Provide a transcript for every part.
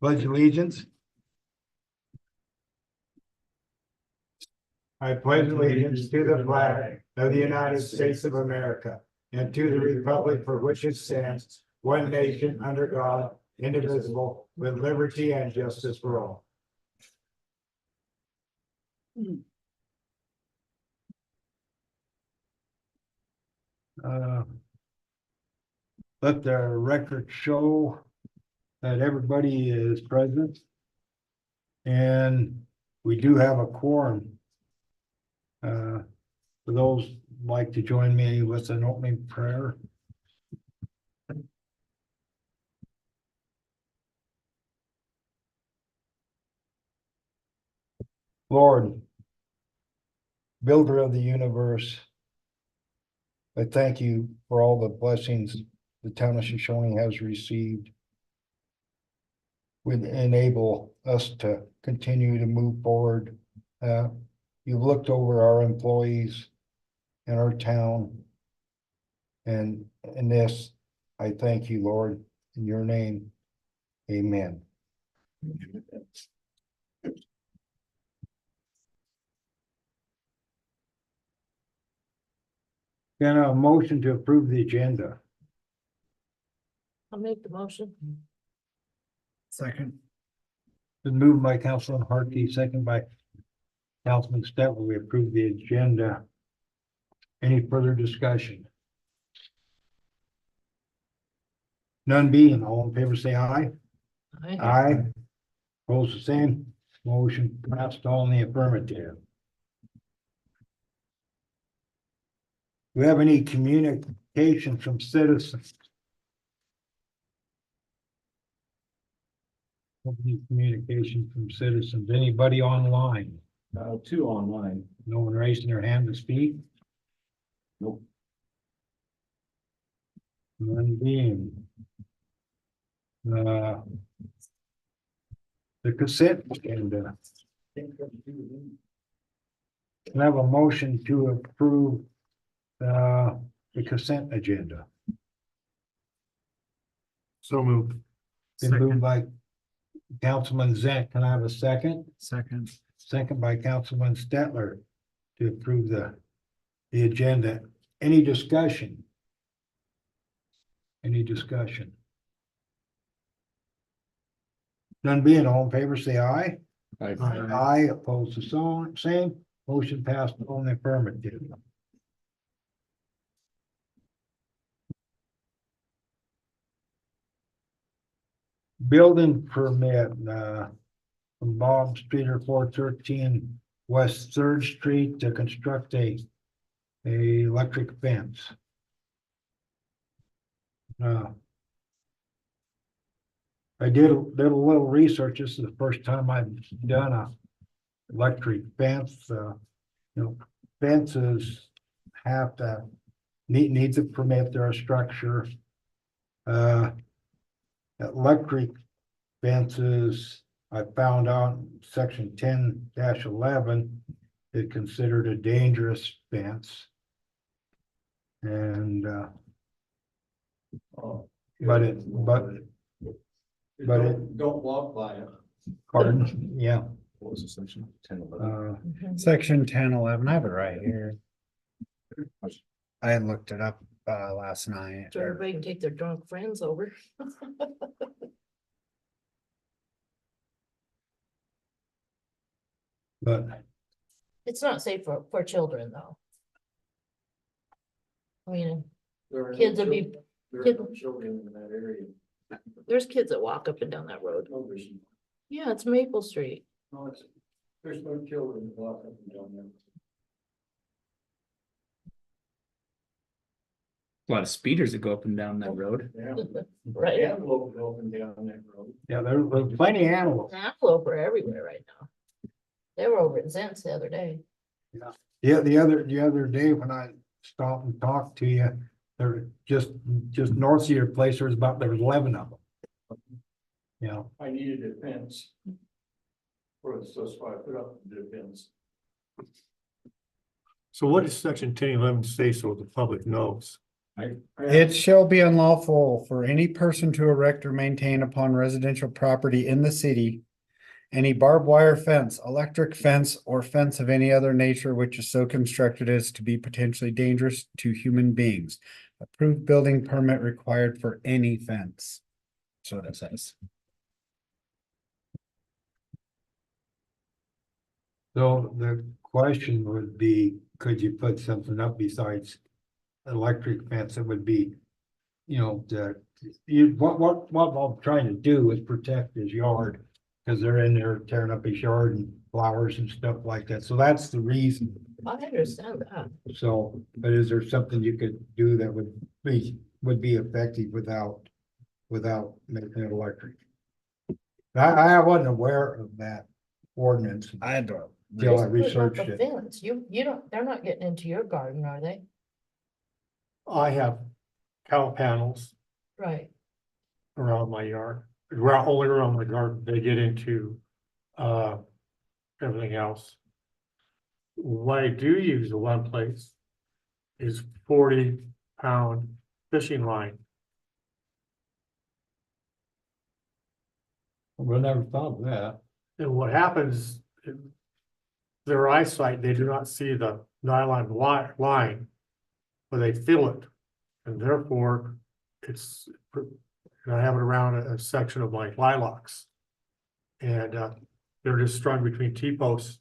Pledge allegiance. I pledge allegiance to the flag of the United States of America and to the republic for which it stands, one nation under God, indivisible, with liberty and justice for all. Let the record show that everybody is present. And we do have a quorum. For those who'd like to join me with an opening prayer. Lord, builder of the universe, I thank you for all the blessings the town of Shoshoni has received. Would enable us to continue to move forward. You've looked over our employees and our town. And in this, I thank you, Lord, in your name. Amen. Can I have a motion to approve the agenda? I'll make the motion. Second. Been moved by Councilman Harkey, second by Councilman Stetler. We approve the agenda. Any further discussion? None being, all in favor say aye. Aye. Opposed the same. Motion passed all in the affirmative. Do we have any communication from citizens? Any communication from citizens? Anybody online? Two online. No one raising their hand to speak? Nope. None being. The consent agenda. Can I have a motion to approve the consent agenda? So moved. Been moved by Councilman Zent. Can I have a second? Second. Second by Councilman Stetler to approve the agenda. Any discussion? Any discussion? None being, all in favor, say aye. Aye. Aye, opposed to same. Motion passed on the affirmative. Building permit, from Bob Streeter 413 West Third Street to construct a electric fence. I did a little research. This is the first time I've done a electric fence. Fences have to needs a permit. They're a structure. Electric fences, I found out in section 10-11 is considered a dangerous fence. And Don't walk by it. pardon, yeah. What was the section? 10-11. Section 10-11, I have it right here. I looked it up last night. So everybody can take their drunk friends over. But It's not safe for children, though. I mean, kids would be, There are kid- no children in that area. there's kids that walk up and down that road. No, there's, Yeah, it's Maple Street. no, there's no children that walk up and down there. A lot of speeders that go up and down that road. Yeah. Right. Antelope go up and down that road. yeah, there's plenty of animals. Antelope are everywhere right now. They were over at Zent's the other day. Yeah, the other day when I stopped and talked to you, there just north of your place, there was 11 of them. Yeah, I needed a fence. So I put up the fence. So what does section 10-11 say so the public knows? It shall be unlawful for any person to erect or maintain upon residential property in the city any barbed wire fence, electric fence, or fence of any other nature which is so constructed as to be potentially dangerous to human beings. Approved building permit required for any fence. So that says. So the question would be, could you put something up besides electric fence that would be, you know, what I'm trying to do is protect his yard. Cause they're in there tearing up his yard and flowers and stuff like that. So that's the reason. I understand that. So, but is there something you could do that would be effective without making it electric? I wasn't aware of that ordinance I don't. until I Just put up researched a it. fence. You don't, they're not getting into your garden, are they? I have cow panels Right. around my yard, only around my garden, they get into, everything else. What I do use in one place is 40-pound fishing line. We never thought of that. And what happens, their eyesight, they do not see the nylon line, but they feel it. And therefore, it's, and I have it around a section of my lilacs. And they're just strung between T-posts.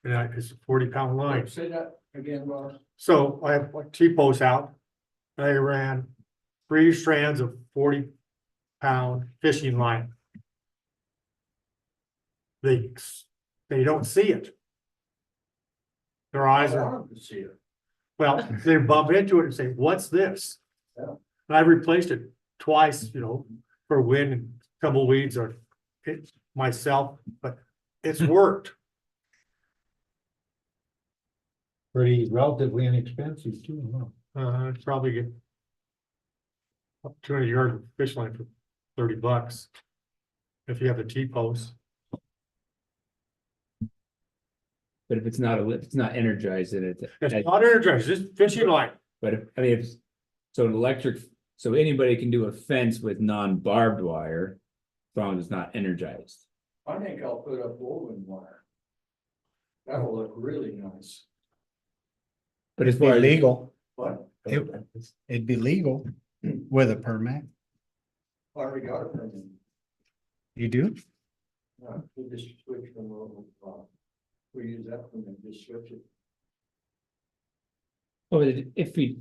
And it's a 40-pound line. Say that again, Ross. So I have like T-posts out. I ran 3 strands of 40-pound fishing line. They don't see it. Their eyes I are, want them to see it. well, they bump into it and say, what's this? Yeah. And I replaced it twice, you know, for wind and tumbleweeds or it myself, but it's worked. Pretty relatively inexpensive too, huh? I'd probably get up 200 yards of fish line for $30 if you have the T-post. But if it's not energized, then It's not energized, it's just fishing line. but if, I mean, if, so an electric, so anybody can do a fence with non-barbed wire. As long as it's not energized. I think I'll put up woven wire. That'll look really nice. But as It'd be far as legal. But It'd be legal with a permit. I already got it from them. You do? We just switch them over. We use that from them, just switch it. oh, if we.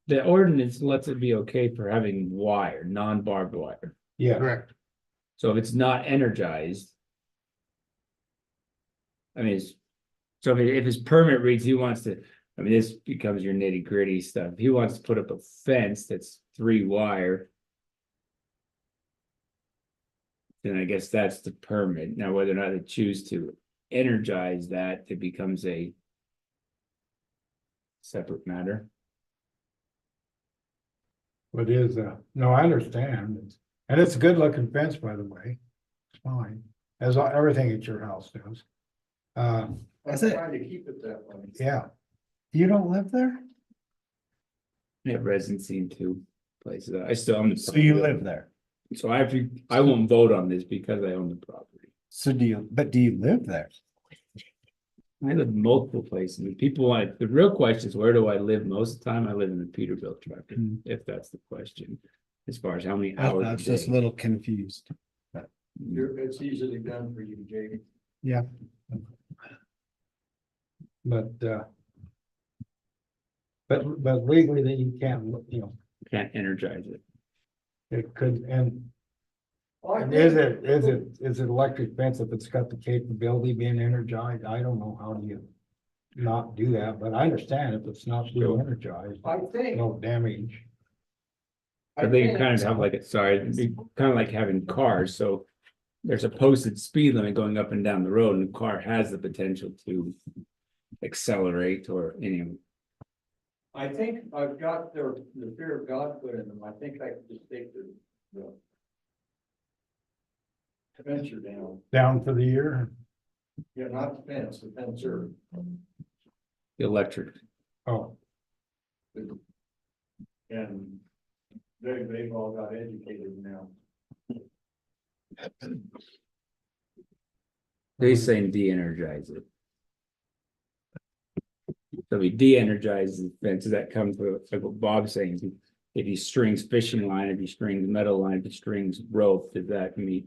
The ordinance lets it be okay for having wire, non-barbed wire. Yeah, Correct. So if it's not energized. I mean, so if his permit reads, he wants to, I mean, this becomes your nitty gritty stuff. He wants to put up a fence that's 3 wire. Then I guess that's the permit. Now, whether or not they choose to energize that, it becomes a separate matter. but is, no, I understand. And it's a good looking fence, by the way. It's fine, as everything at your house does. I'm Is it? trying to keep it that way. Yeah, You don't live there? I have residency in 2 places. I still own the. So you property. live there? So I won't vote on this because I own the property. So do you live there? I live multiple places. And people want, the real question is, where do I live most of the time? I live in the Peterbilt truck, if that's the question. As far as how many I hours was a just a day. little confused. It's easily done for you, Jake. Yeah. but legally then you can't, you know, Can't energize it. it could, and I is think- it electric fence if it's got the capability of being energized? I don't know how do you not do that, but I understand if it's not being energized, I think. no damage. But they kind of have like, it'd be kind of like having cars, so. There's a posted speed limit going up and down the road, and the car has the potential to accelerate or any. I think I've got the fear of God put in them. I think I could just take the fencer down. Down for the year? Yeah, not the fence, the fencer. Electric. Oh, And they've all got educated now. He's saying de-energize it. So we de-energize the fences that comes with, like what Bob's saying, if he strings fishing line, if he strings metal line, if he strings rope, does that meet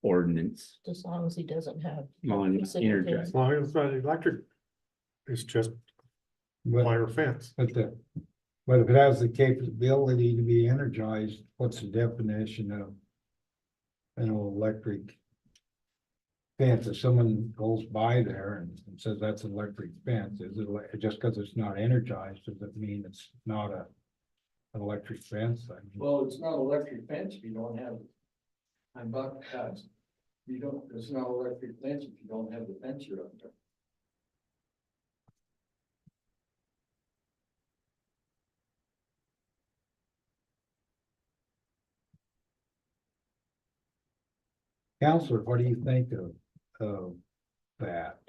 ordinance? As long as he doesn't have. On specific energize. As long as it's not electric, it's just But, wire fence. but if it has the capability to be energized, what's the definition of an electric fence? If someone goes by there and says that's an electric fence, is it just because it's not energized, does it mean it's not an electric fence? I mean, Well, it's not electric fence if you don't have. I'm about to pass. You don't, it's not electric fence if you don't have the fence you're up there. Counselor, what do you think of that?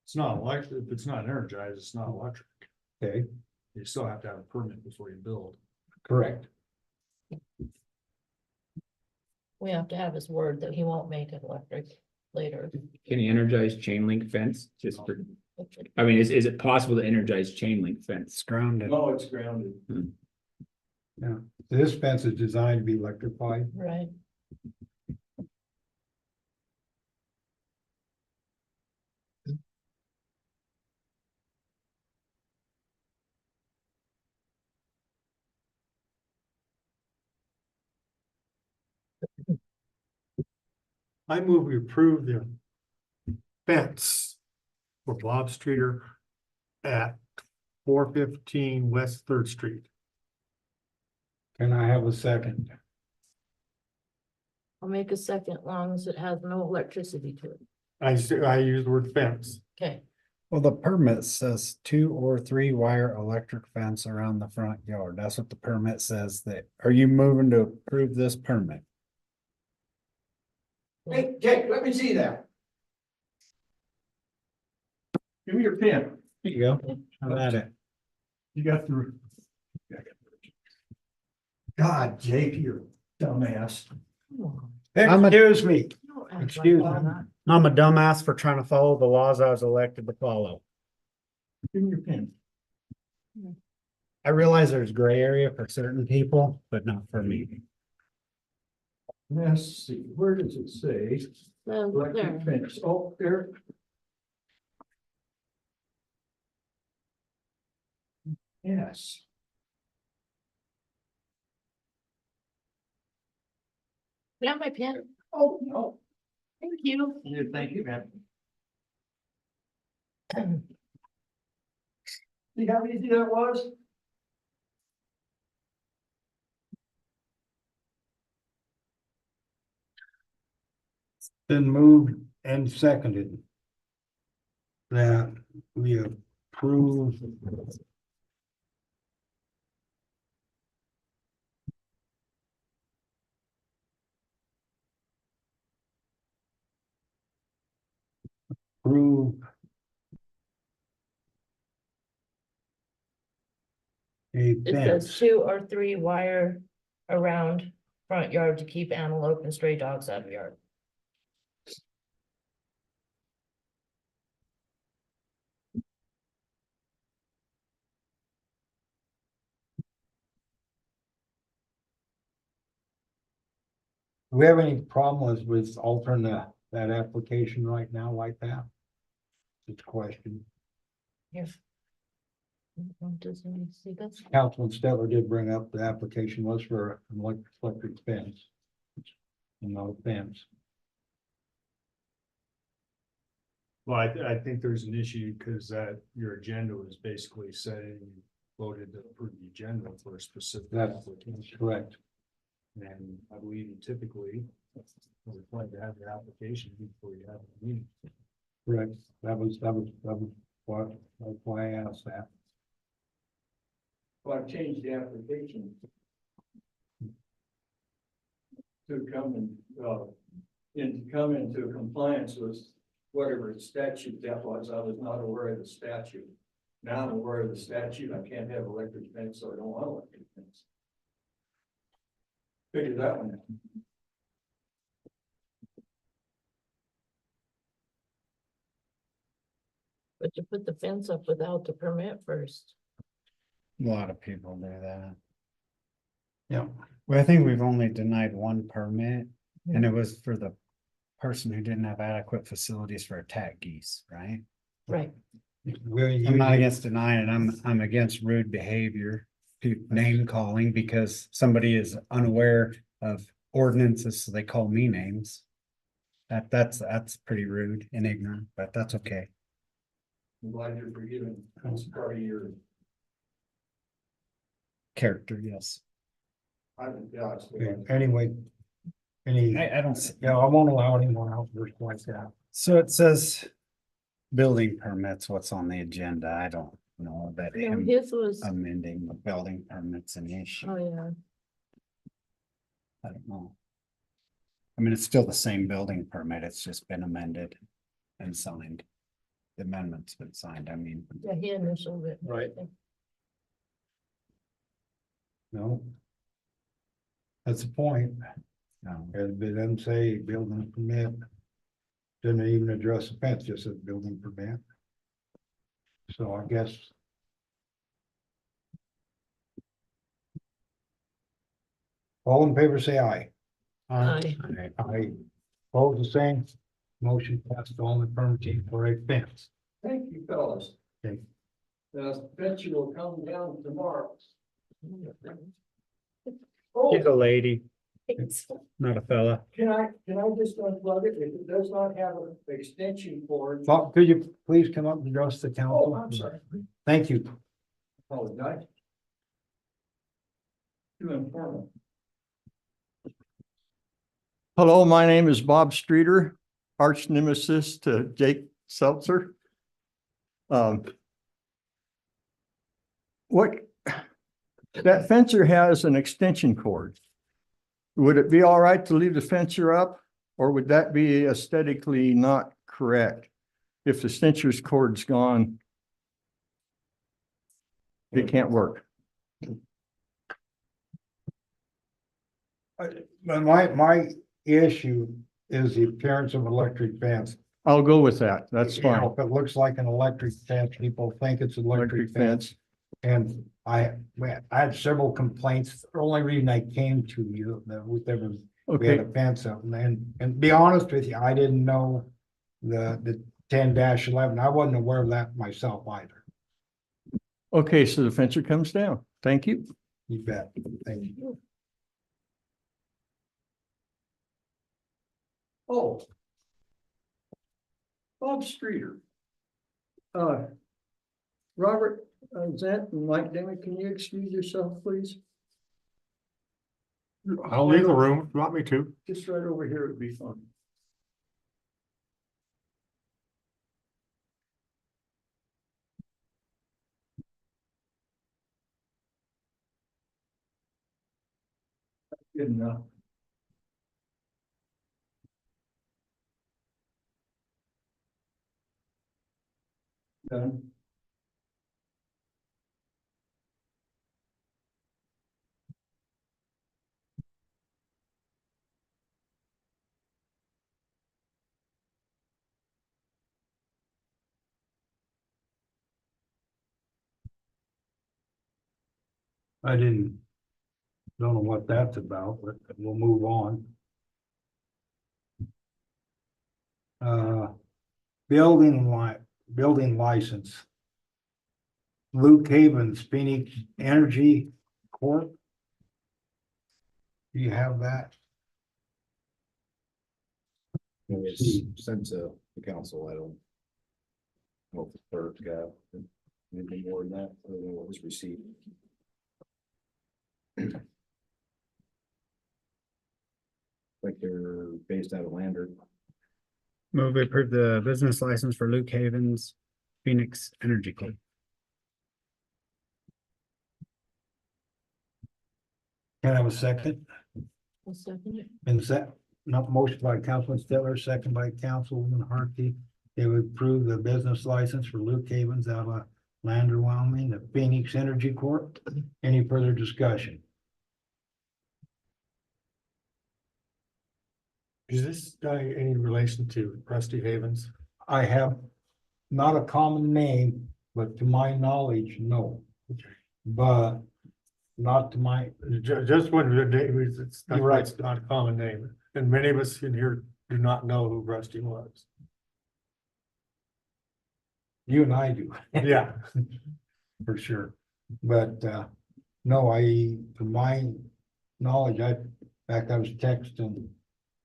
It's not electric, if it's not energized, it's not electric. Okay, You still have to have a permit before you build. correct. We have to have his word that he won't make it electric later. Can you energize chain link fence just for, I mean, is it possible to energize chain link fence? It's grounded. No, it's grounded. Yeah, this fence is designed to be electrified. Right. I move we approve the fence for Bob Streeter at 415 West Third Street. Can I have a second? I'll make a second, long as it has no electricity to it. I use the word fence. Okay, Well, the permit says 2 or 3 wire electric fence around the front yard. That's what the permit says. That, are you moving to approve this permit? Hey, Jake, let me see that. Give me your pen. There you go. How about it? You got the. God, Jake, you're a dumbass. come on. Excuse me. Don't act like Excuse me. that. I'm a dumbass for trying to follow the laws I was elected to follow. Give me your pen. I realize there's gray area for certain people, but not for me. Let's see, where does it say? There. Electric fence, oh, there. Yes. Can I have my pen? Oh, no. Thank you. Yeah, thank you, man. See how easy that was? Been moved and seconded. That we approve. Approve. A It says fence. 2 or 3 wire around front yard to keep antelope and stray dogs out of yard. Do we have any problems with altering that application right now like that? It's a question. Here. Does he see this? Councilman Stetler did bring up the application was for an electric fence. No fence. Well, I think there's an issue because your agenda was basically saying you voted to approve the agenda for a specific That's application. correct. And I believe you typically required to have your application before you have a meeting. Correct. That was what, that's why I asked that. Well, I've changed the application. To come into compliance with whatever statute that was. I was not aware of the statute. Now I'm aware of the statute, I can't have electric fence, so I don't want electric fence. Figure that one out. But you put the fence up without the permit first. A lot of people do that. Yeah. Well, I think we've only denied one permit, and it was for the person who didn't have adequate facilities for attack geese, right? Right. I'm not against denying it, I'm against rude behavior, name calling, because somebody is unaware of ordinances, so they call me names. That's pretty rude and ignorant, but that's okay. I'm glad you're forgiven, that's part of your, Character, yes. yeah, it's. Okay, anyway. Any, I don't see. yeah, I won't allow anyone else to like that. So it says building permits, what's on the agenda? I don't know that No, him his was, amending the building permits an issue. oh, yeah. I don't know. I mean, it's still the same building permit. It's just been amended and signed. The amendment's been signed. I mean, Yeah, he initialed it. Right. No. That's the point. It didn't say building permit. Didn't even address the fence, just said building permit. So I guess. All in favor, say aye. Aye. Aye. Hold the same. Motion passed on the permitting for a fence. Thank you, fellas. Okay. The fence will come down tomorrow. she's a Oh, lady, not a fella. can I just unplug it? If it does not have an extension cord. Bob, could you please come up and address the council? Oh, I'm sorry. Thank you. Apologize. Too informal. Hello, my name is Bob Streeter, arch nemesis to Jake Seltzer. What, that fencer has an extension cord. Would it be all right to leave the fencer up, or would that be aesthetically not correct? If the stencher's cord's gone, it can't work. But my issue is the appearance of electric fence. I'll go with that. That's You know, fine. If it looks like an electric fence, people think it's electric fence. And I had several complaints. The only reason I came to you, that we we had Okay, a fence up, and be honest with you, I didn't know the 10-11. I wasn't aware of that myself either. okay, so the fencer comes down. Thank you. You bet. Thank you. Oh. Bob Streeter. Robert, Zant and Mike Demick, can you excuse yourself, please? I'll leave the room if you want me to. Just right over here would be fine. Good enough. Done. Don't know what that's about, but we'll move on. Building license. Luke Havens, Phoenix Energy Corp. Do you have that? It was sent to the council, I don't know if the clerk got anything more than that, I don't know what was received. Like they're based out of Lander. Move to approve the business license for Luke Havens, Phoenix Energy Corp. Can I have a second? I'll second it. Been set, not motion by Councilman Stiller, second by Councilwoman Harkey. They would approve the business license for Luke Havens out of Lander, Wyoming, the Phoenix Energy Corp. Any further discussion? Is this guy any relation to Rusty Havens? I have not a common name, but to my knowledge, no. But not to my, Just wondering, it's, You're right. it's not a common name, and many of us in here do not know who Rusty was. you and I do. Yeah, For sure. But no, to my knowledge, in fact, I was texting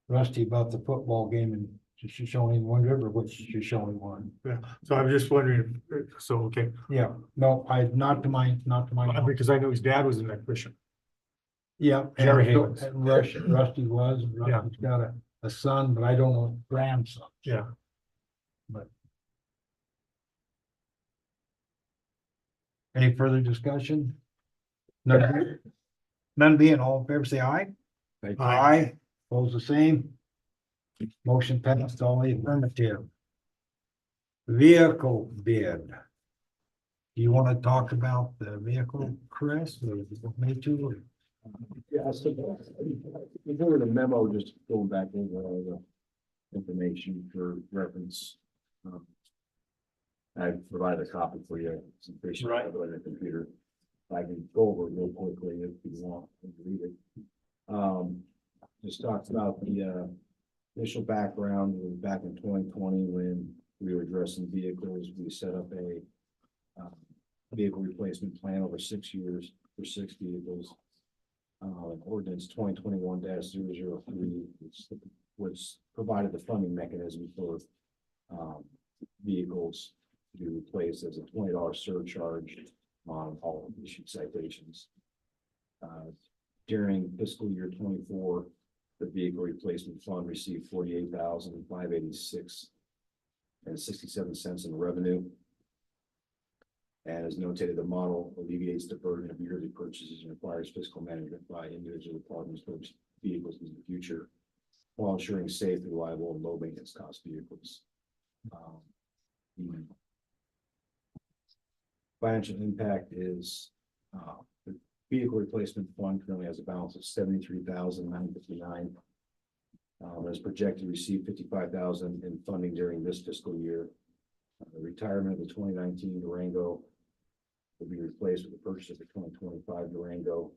Rusty about the football game in Shoshoni and Wind River, which Shoshoni won. yeah, so I'm just wondering, so, okay, Yeah, no, not to my knowledge. because I know his dad was an electrician. Yeah. Jerry and so- Havens. and Rusty was, Yeah. Rusty's got a son, but I don't know grandson. Yeah. Any further discussion? None being all in favor, say aye. Aye. Opposed the same. Motion passed, all in the affirmative. Vehicle bid. Do you want to talk about the vehicle, Chris, or me too? Yeah, so we heard a memo just going back over all the information for reference. I provided a copy for you, some patient Right. on the computer. I can go over it real quickly if you want to read it. Just talks about the initial background, back in 2020 when we were addressing vehicles, we set up a vehicle replacement plan over 6 years for 6 vehicles. Ordinance 2021-003, which provided the funding mechanism for vehicles to be replaced as a $20 surcharge on all issued citations. During fiscal year 24, the vehicle replacement fund received $48,586 and 67 cents in revenue. And as notated, the model alleviates the burden of yearly purchases and requires fiscal management by individual departments for vehicles in the future, while ensuring safe, reliable, and low maintenance cost vehicles. The financial impact is the vehicle replacement fund currently has a balance of $73,959. Is projected to receive $55,000 in funding during this fiscal year. The retirement of the 2019 Durango will be replaced with the purchase of the 2025 Durango.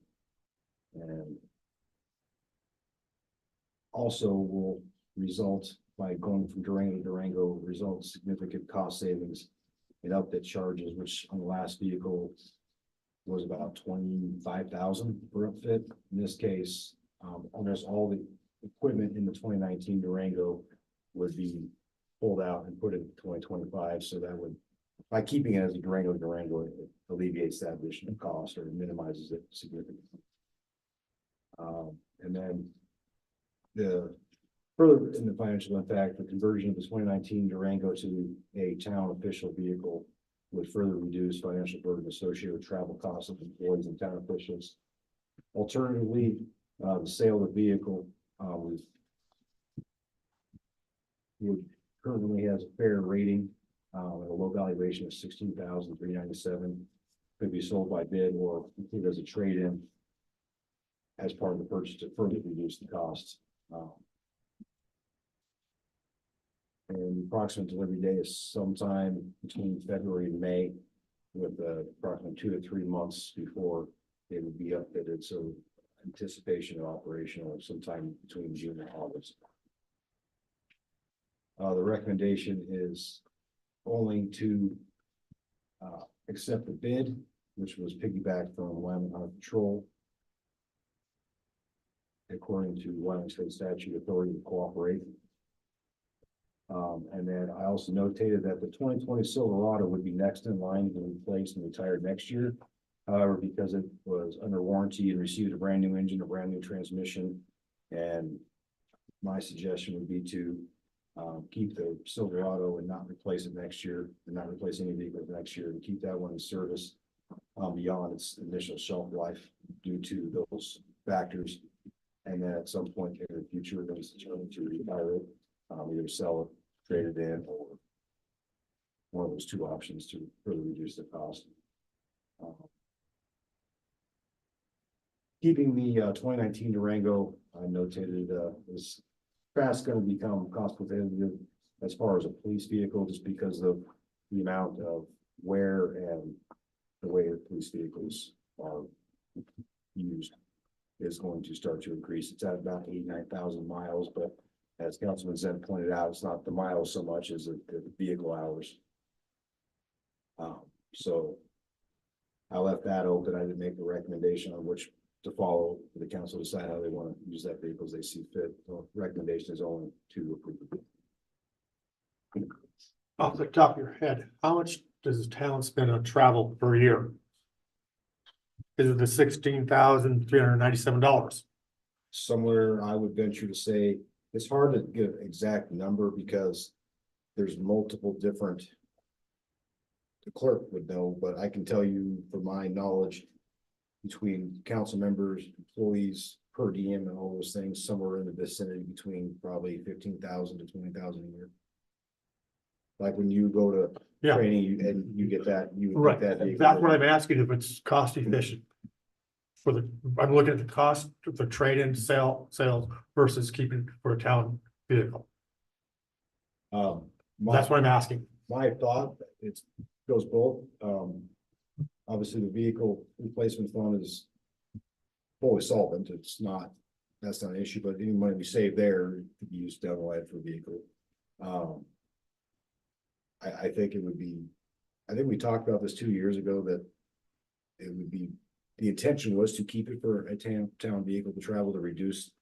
And also will result by going from Durango to Durango, result significant cost savings in upfit charges, which on the last vehicle was about 25,000 for upfit. In this case, almost all the equipment in the 2019 Durango would be pulled out and put in 2025. So that would, by keeping it as a Durango, it alleviates that additional cost or minimizes it significantly. And then the further in the financial impact, the conversion of the 2019 Durango to a town official vehicle would further reduce financial burden associated with travel costs of employees and town officials. Alternatively, the sale of the vehicle would currently has a fair rating, at a low valuation of $16,397. Could be sold by bid or included as a trade-in as part of the purchase to further reduce the costs. And the approximate delivery day is sometime between February and May, with approximately 2 to 3 months before they would be upfitted. So anticipation of operational sometime between June and August. The recommendation is only to accept the bid, which was piggybacked from Wyoming Highway Patrol, according to Wyoming State Statute Authority to Cooperate. And then I also notated that the 2020 Silverado would be next in line to be replaced and retired next year. However, because it was under warranty and received a brand new engine, a brand new transmission, and my suggestion would be to keep the Silverado and not replace it next year, and not replace any vehicles next year, and keep that one in service beyond its initial shelf life due to those factors. And then at some point in the future, there's determined to retire it, either sell it, trade it in, or one of those two options to further reduce the cost. Keeping the 2019 Durango, I notated, is fast gonna become cost competitive as far as a police vehicle, just because of the amount of wear and the way police vehicles are used is going to start to increase. It's at about 89,000 miles, but as Councilman Zen pointed out, it's not the miles so much as the vehicle hours. So I left that open. I didn't make a recommendation on which to follow for the council to decide how they want to use that vehicle as they see fit. So recommendation is only to approve it. Off the top of your head, how much does the town spend on travel per year? Is it the $16,397? Somewhere I would venture to say, it's hard to give an exact number because there's multiple different. The clerk would know, but I can tell you from my knowledge, between council members, employees, per diem and all those things, somewhere in the vicinity between probably 15,000 to 20,000 a year. Like when you go to Yeah. training and you get that, you would Right, get that. that's what I'm asking, if it's cost efficient. I'm looking at the cost of the trade-in sales versus keeping for a town vehicle. That's what I'm asking. My thought, it goes both. Obviously, the vehicle replacement fund is fully solvent. It's not, that's not an issue, but any money we save there could be used down the line for a vehicle. I think it would be, I think we talked about this 2 years ago, that it would be, the intention was to keep it for a town vehicle to travel, to reduce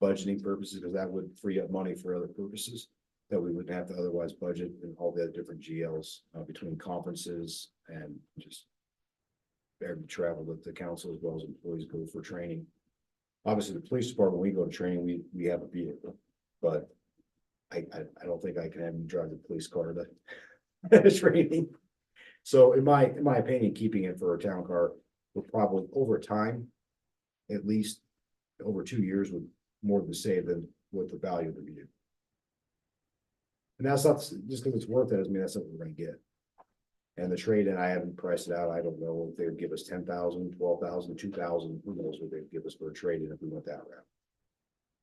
budgeting purposes, because that would free up money for other purposes that we wouldn't have to otherwise budget, and all the other different GLs between conferences and just every travel that the council as well as employees go for training. Obviously, the police department, when we go to training, we have a vehicle, but I don't think I can have you drive the police car to training. So in my opinion, keeping it for a town car will probably over time, at least over 2 years, would more to say than what the value of the vehicle. And that's not just because it's worth it, doesn't mean that's what we're gonna get. And the trade-in, I haven't priced it out. I don't know if they would give us 10,000, 12,000, 2,000, who knows what they'd give us for a trade-in if we went that route.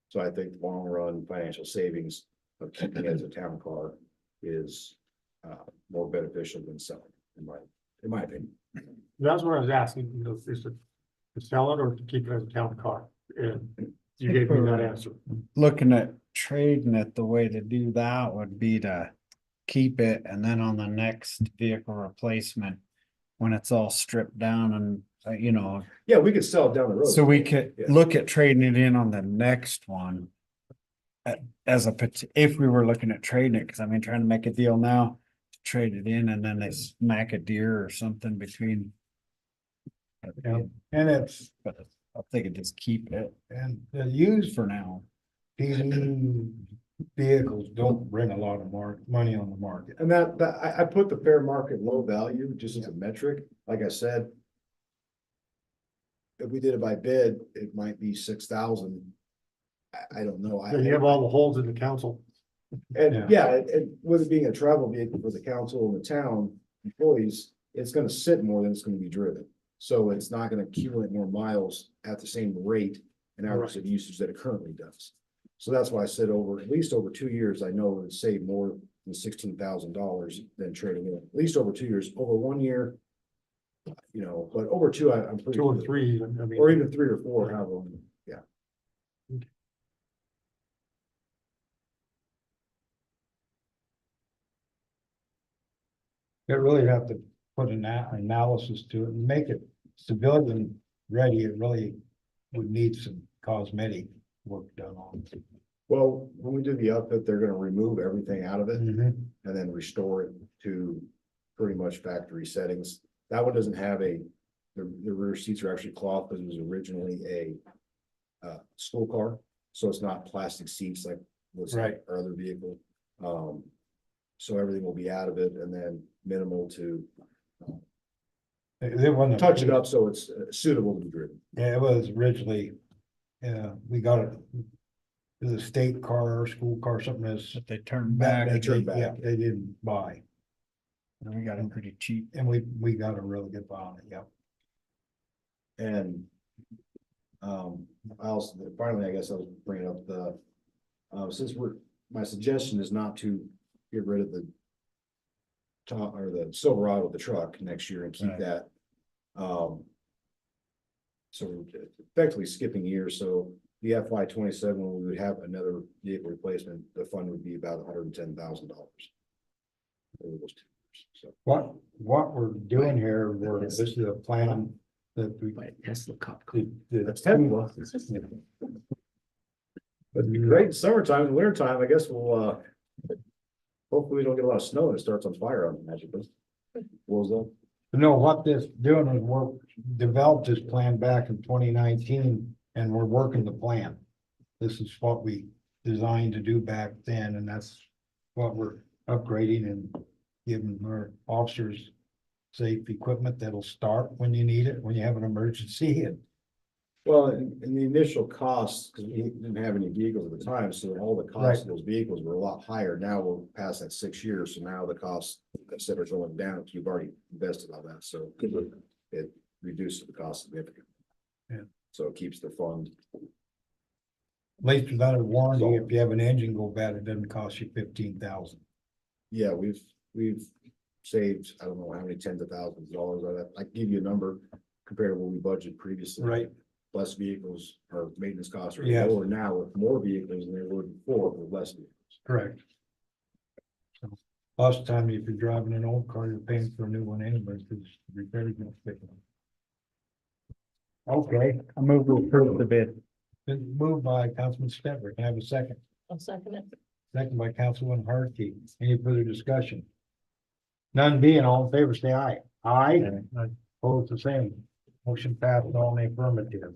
So I think the long run financial savings of keeping it as a town car is more beneficial than selling, in my opinion. That's what I was asking, you know, is it to sell it or to keep it as a town car? And you gave me that answer. Looking at trading it, the way to do that would be to keep it, and then on the next vehicle replacement, when it's all stripped down and, you know, Yeah, we could sell it down the road. so we could Yeah. look at trading it in on the next one. As a, if we were looking at trading it, because I mean, trying to make a deal now, to trade it in, and then they smack a deer or something between. Yeah. And it's, But I think it just keep it and the used for now. PD vehicles don't bring a lot of money on the market. And that I put the fair market low value just as a metric. Like I said, if we did it by bid, it might be 6,000. I don't know. You have all the holes in the council. And yeah, and with it being a travel vehicle for the council and the town employees, it's gonna sit more than it's gonna be driven. So it's not gonna accumulate more miles at the same rate and hours of usage that it currently does. So that's why I said at least over 2 years, I know it would save more than $16,000 than trading it. At least over 2 years. Over 1 year, you know, but over two, I'm pretty. 2 or 3, I mean. Or even 3 or 4, however long, yeah. They really have to put an analysis to it and make it civilian ready. It really would need some cosmetic work done on it. Well, when we do the outfit, they're gonna remove everything out of it Mhm. and then restore it to pretty much factory settings. That one doesn't have the rear seats are actually cloth, because it was originally a school car, so it's not plastic seats like was Right. our other vehicle. So everything will be out of it, and then minimal to They want to touch it up so it's suitable to be driven. Yeah, it was originally, we got it. It was a state car or school car, something as. But they turn back. They turn back. Yeah, they didn't buy. And we got it pretty cheap. And we got a really good buy on it, yep. And I also, finally, I guess I was bringing up the, since my suggestion is not to get rid of the top or the Silverado of the truck next year and keep Right. that. So we're effectively skipping years, so the FY 27, we would have another vehicle replacement, the fund would be about $110,000. So, What we're doing here, this is a plan that we. Buy a Tesla cop. That's Tesla. But it'd be great in summertime and wintertime, I guess we'll, hopefully we don't get a lot of snow and it starts on fire on magically. Blows up. No, what this doing is we're developed this plan back in 2019 and we're working the plan. This is what we designed to do back then, and that's what we're upgrading and giving our officers safe equipment that'll start when you need it, when you have an emergency. And Well, in the initial costs, because we didn't have any vehicles at the time, so all the costs of those vehicles were a lot higher. Now we're past that 6 years, so now the costs instead are going down, you've already invested all that, so it reduces the cost significantly. Yeah. So it keeps the fund. at least without a warranty, if you have an engine go bad, it doesn't cost you 15,000. Yeah, we've saved, I don't know how many tens of thousands of dollars on that. I can give you a number compared to what we budgeted previously. Right. Less vehicles, or maintenance costs are Yes. lower now with more vehicles than they were before with less vehicles. Correct. So, most of the time, if you're driving an old car, you're paying for a new one anyway, because you're very gonna fit it. Okay, I move to approve the bid. been moved by Councilman Stetler. Can I have a second? I'll second it. Second by Councilman Hartke. Any further discussion? None being, all in favor, say aye. Aye. Opposed, the same. Motion passed, all in the affirmative.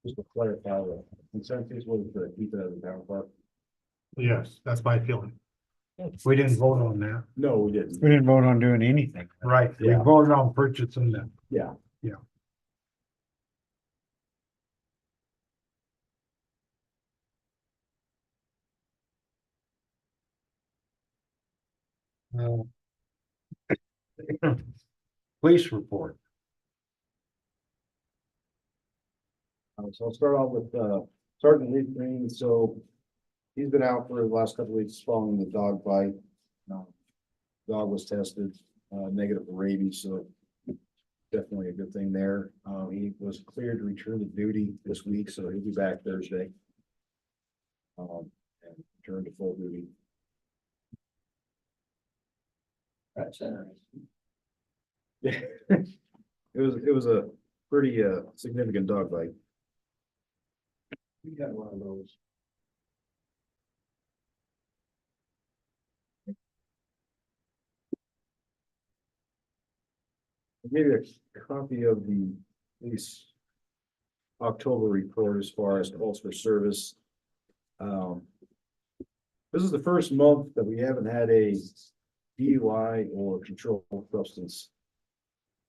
Just to clarify, the consent fees was to keep it as a town park. Yes, that's my feeling. We didn't vote on that. No, we didn't. We didn't vote on doing anything. Right, we Yeah. voted on purchasing them. Yeah. Uh, Police report. So I'll start off with Sergeant Lee Green. So he's been out for the last couple of weeks following the dog bite. Dog was tested negative for rabies, so definitely a good thing there. He was cleared to return to duty this week, so he'll be back Thursday. And return to full duty. That's interesting. Yeah, it was a pretty significant dog bite. We got one of those. I gave you a copy of the police October report as far as calls for service. This is the first month that we haven't had a DUI or controlled substance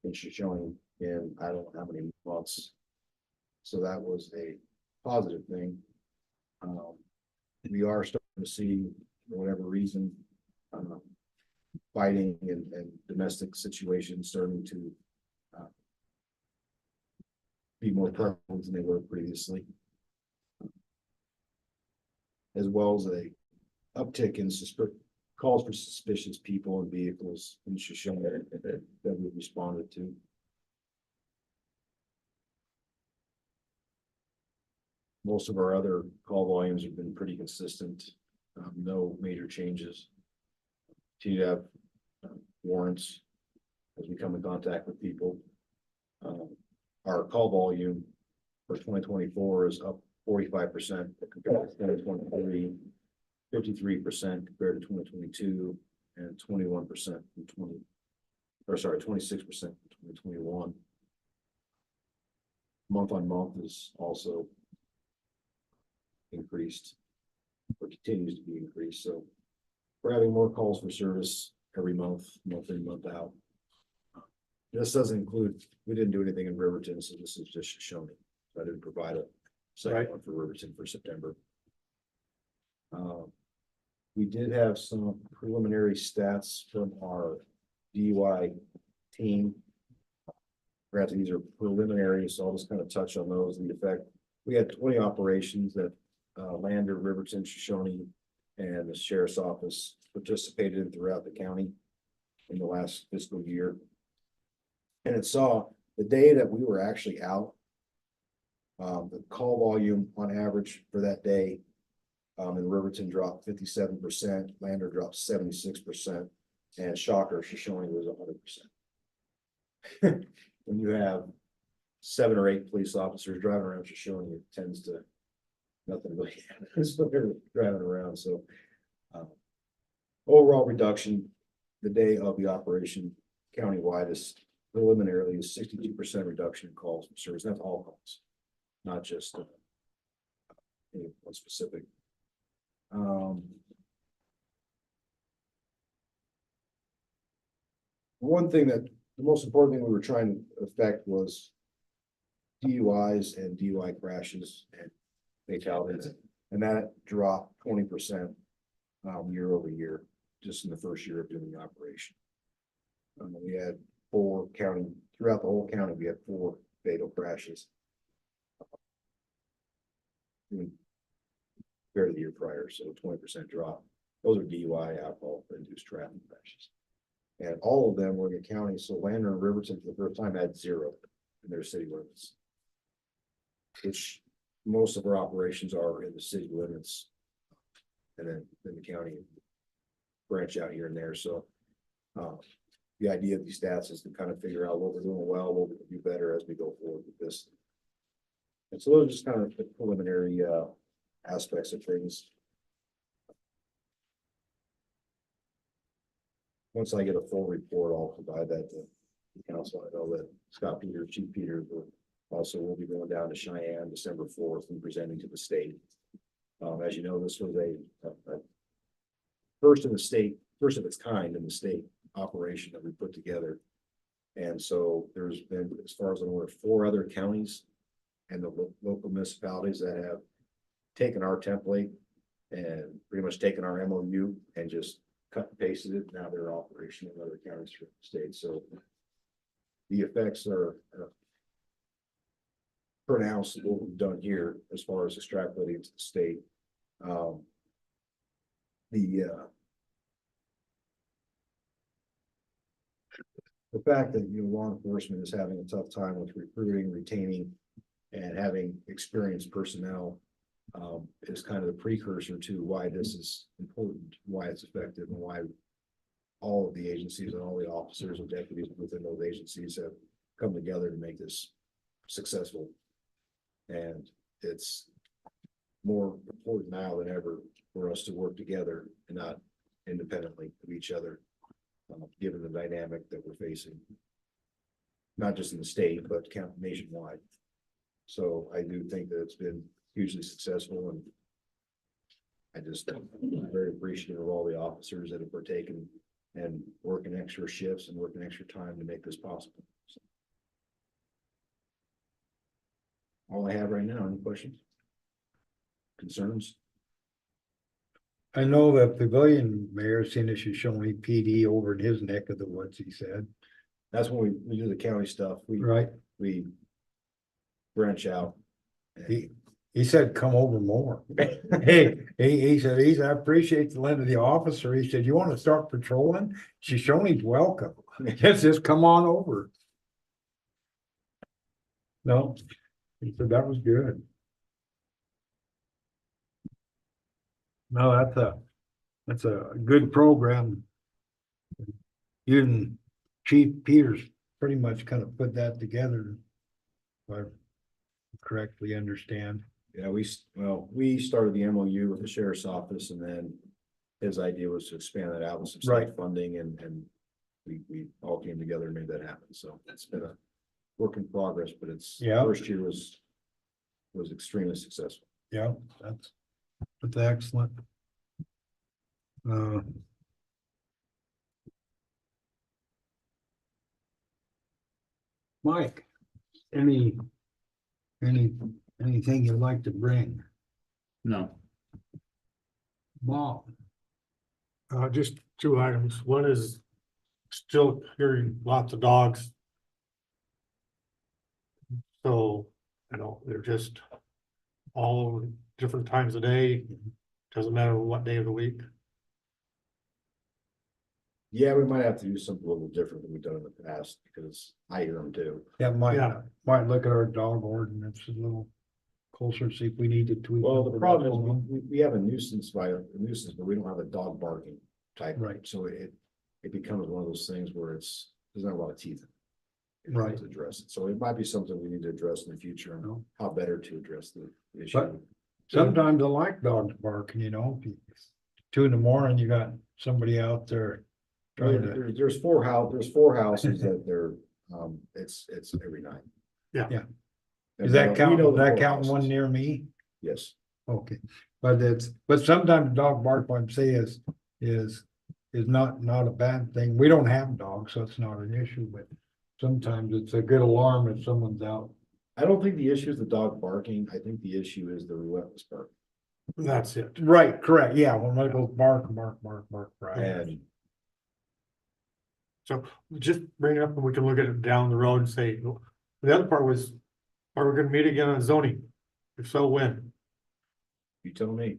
in Shoshoni in I don't know how many months. So that was a positive thing. We are starting to see, for whatever reason, fighting and domestic situations starting to be more prevalent than they were previously. As well as a uptick in calls for suspicious people and vehicles in Shoshone that we responded to. Most of our other call volumes have been pretty consistent, no major changes. Continue to have warrants as we come in contact with people. Our call volume for 2024 is up 45% compared to 2023, 53% compared to 2022, and 21% from 26% from 2021. Month on month is also increased or continues to be increased. So we're having more calls for service every month, month in, month out. This doesn't include, we didn't do anything in Riverton, so this is just Shoshone. So I didn't provide a second one for Riverton for September. We did have some preliminary stats from our DUI team. Granted, these are preliminary, so I'll just kind of touch on those. In effect, we had 20 operations that Lander, Riverton, Shoshoni, and the sheriff's office participated in throughout the county in the last fiscal year. And it saw the day that we were actually out, the call volume on average for that day in Riverton dropped 57%, Lander dropped 76%, and shocker, Shoshoni was 100%. When you have 7 or 8 police officers driving around Shoshoni, it tends to nothing really happens when they're driving around. So overall reduction, the day of the operation countywide is preliminarily is 62% reduction in calls from service. That's all calls, not just any one specific. One thing that the most important thing we were trying to affect was DUIs and DUI crashes and fatalities, and that dropped 20% year over year, just in the first year of doing the operation. We had 4 county, throughout the whole county, we had 4 fatal crashes. Compared to the year prior, so 20% drop. Those are DUI, alcohol-induced traffic crashes. And all of them were in the county, so Lander and Riverton for the first time had 0 in their city limits. Which most of our operations are in the city limits. And then in the county branch out here and there, so the idea of these stats is to kind of figure out what we're doing well, what we can do better as we go forward with this. And so those are just kind of the preliminary aspects of things. Once I get a full report, I'll provide that to the council. I know that Scott Peters, Chief Peters, will be going down to Cheyenne December 4th and presenting to the state. As you know, this was a first in the state, first of its kind in the state operation that we put together. And so there's been, as far as I'm aware, 4 other counties and the local municipalities that have taken our template and pretty much taken our MOU and just cut and pasted it. Now they're operational in other counties throughout the state. So the effects are pronounced of what we've done here as far as extrapolating to the state. The fact that, law enforcement is having a tough time with recruiting, retaining, and having experienced personnel is kind of the precursor to why this is important, why it's effective, and why all of the agencies and all the officers and deputies within those agencies have come together to make this successful. And it's more important now than ever for us to work together and not independently of each other, given the dynamic that we're facing, not just in the state, but nationwide. So I do think that it's been hugely successful, and I just am very appreciative of all the officers that have partaken and working extra shifts and working extra time to make this possible. So, all I have right now. Any questions? Concerns? I know the pavilion mayor seen us Shoshoni PD over in his neck of the woods, he said. That's when we do the county stuff. Right. We branch out. He said, come over more. Hey, he said, I appreciate the land of the officer. He said, you want to start patrolling? Shoshoni's welcome. Just come on over. No, he said, that was good. No, that's a good program. You and Chief Peters pretty much kind of put that together, if I correctly understand. Yeah, we started the MOU with the sheriff's office, and then his idea was to expand that out with some state funding, and we all came together and made that happen. So it's been a work in progress, but first year was extremely successful. Yeah, that's excellent. Mike, anything you'd like to bring? No. Bob, Just two items. One is still hearing lots of dogs. So, they're just all over different times of day. Doesn't matter what day of the week. Yeah, we might have to do something a little different than we've done in the past, because I hear them too. Yeah, Yeah. might look at our dog ordinance a little closer, see if we need to tweak. Well, it. the problem is, we have a nuisance but we don't have a dog barking type. Right. So it becomes one of those things where there's not a lot of teeth. in it Right. To address it, so it might be something we need to address in the future, and No. how better to address the But- issue. Sometimes I like dogs barking, you know, 2 a.m, you got somebody out there trying to, There's four houses that they're, it's every night. Yeah. Yeah. And is we that know count, the that four counting one houses. near me? Yes, Okay, but sometimes dog bark, what I'm saying is not a bad thing. We don't have dogs, so it's not an issue, but sometimes it's a good alarm if someone's out. I don't think the issue is the dog barking, I think the issue is the relentless bark. That's it. Right, correct, yeah, when it goes bark, right. And So just bring it up and we can look at it down the road and say, the other part was, are we gonna meet again on zoning? If so, when? you tell me,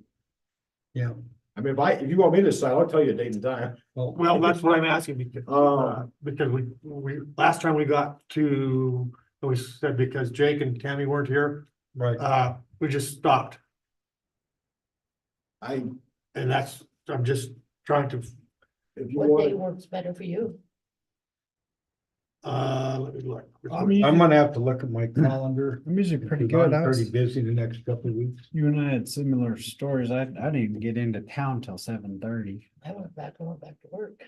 Yeah, I mean, if you want me to decide, I'll tell you a date and time. Well, that's what I'm asking Um, because we, last time we got to, we said because Jake and Tammy weren't here, right, we just stopped. I, And I'm just trying to, if you What day want, works better for you? let me look. I'm gonna have to look at my calendar. I'm usually pretty because good. I'm I was, pretty busy the next couple of weeks. you and I had similar stories. I didn't even get into town till 7:30. I went back to work.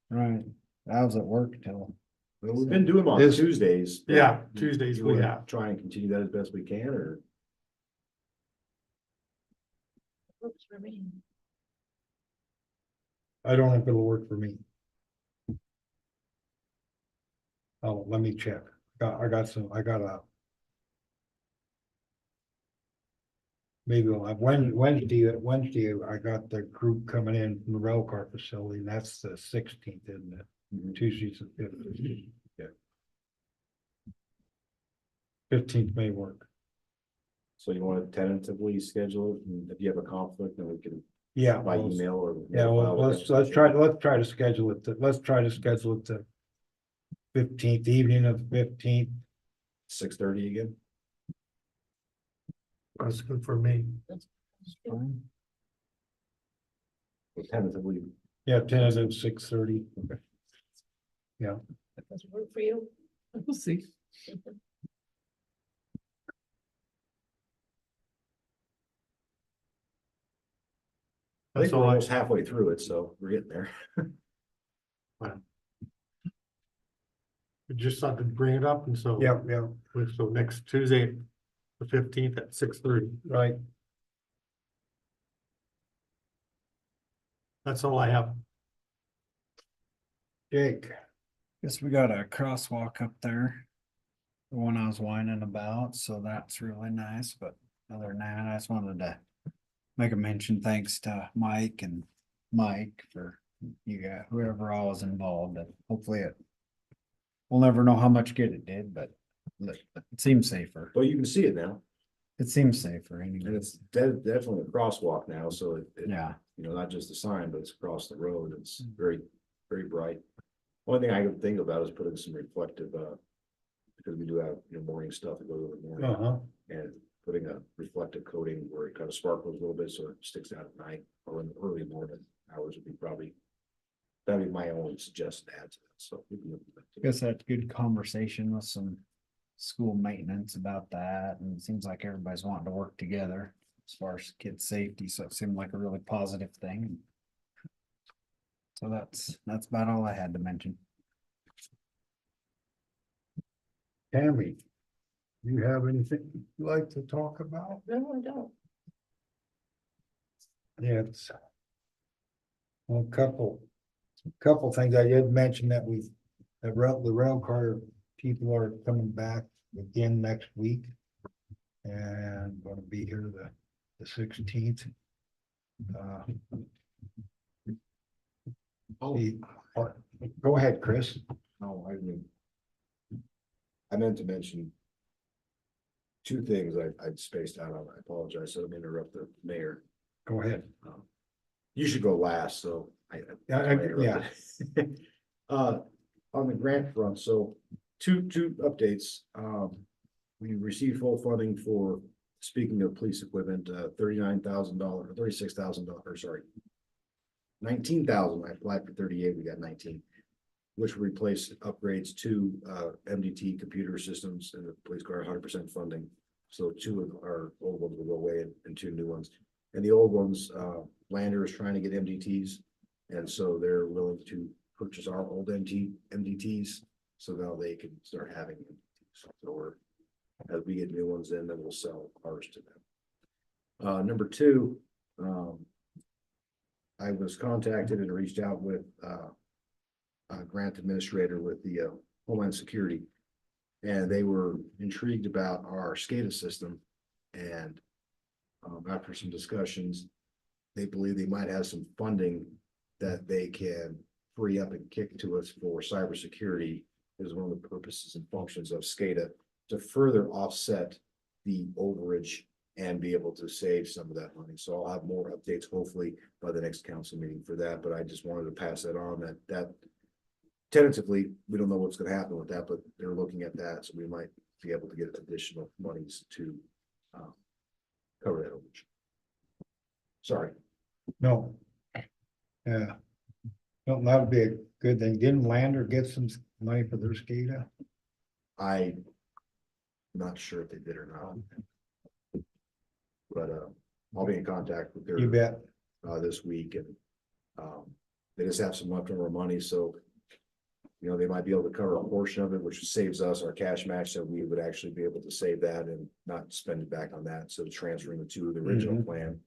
Right. I was at work till, we've been doing them on This- Tuesdays. but Yeah, Tuesdays you we wanna have. Try and continue that as best we can, or Works for me. I don't know if it'll work for me. Oh, let me check. I got a. Maybe we'll have Wednesday, I got the group coming in from the rail car facility, and that's the 16th, isn't it? Mhm. Tuesday's the 15th. Yeah. 15th may work. so you want to tentatively schedule it, and if you have a conflict, then we can Yeah. by well, email or. Yeah, well, let's try to schedule it, let's try to schedule it to 15th, evening of 15th. 6:30 again. That's good for me. Or tentatively, Yeah, tentative 6:30. Does it work for you? We'll see. I think That's we're all I, almost halfway through it, so we're getting there. just thought to bring it up and so. Yeah, So next Tuesday, the 15th at 6:30. right. That's all I have. Jake, guess we got a crosswalk up there. The one I was whining about, so that's really nice, but other than that, I just wanted to make a mention, thanks to Mike and Mike for you guys, whoever all was involved, and hopefully we'll never know how much good it did, but it seems safer. But you can see it now, It seems safer and anyway. it's definitely a crosswalk now, so Yeah, not just a sign, but it's across the road. It's very, very bright. Only thing I can think about is putting some reflective, because we do have, morning stuff to go to in the morning. uh-huh, And putting a reflective coating where it kind of sparkles a little bit, so it sticks out at night or in the early morning hours would be that'd be my only suggested add to that, so. we can look at that too. guess that's good conversation with some school maintenance about that, and it seems like everybody's wanting to work together as far as kids' safety, so it seemed like a really positive thing. So that's about all I had to mention. Tammy, you have anything you'd like to talk about? No, I don't. Yeah, it's a couple things I did mention that the rail car people are coming back again next week. And gonna be here the 16th. Go ahead, Chris. No, I meant to mention two things I'd spaced out on. I apologize. So I didn't interrupt the mayor. Go ahead. You should go last, so Yeah. On the grant front, so two updates. We received full funding for, speaking of police equipment, $39,000, $36,000, sorry. 19,000, I applied for 38, we got 19, which will replace upgrades to MDT computer systems and the police car 100% funding. So two of our old ones will go away and two new ones. And the old ones, Lander is trying to get MDTs. And so they're willing to purchase our old MDTs. So now they can start having MDTs. So as we get new ones in, then we'll sell ours to them. Number two, I was contacted and reached out with a grant administrator with the Homeland Security. And they were intrigued about our SCADA system. And after some discussions, they believe they might have some funding that they can free up and kick to us for cybersecurity is one of the purposes and functions of SCADA to further offset the overage and be able to save some of that money. So I'll have more updates hopefully by the next council meeting for that, but I just wanted to pass that on that tentatively, we don't know what's going to happen with that, but they're looking at that. So we might be able to get additional monies to cover that overage. Sorry. No. Yeah. No, that would be a good thing. Didn't Lander get some money for their SCADA? I'm not sure if they did or not. But I'll be in contact with You their bet. this week and they just have some leftover money, so they might be able to cover a portion of it, which saves us our cash match, so we would actually be able to save that and not spend it back on that. So transferring the two of the original plan,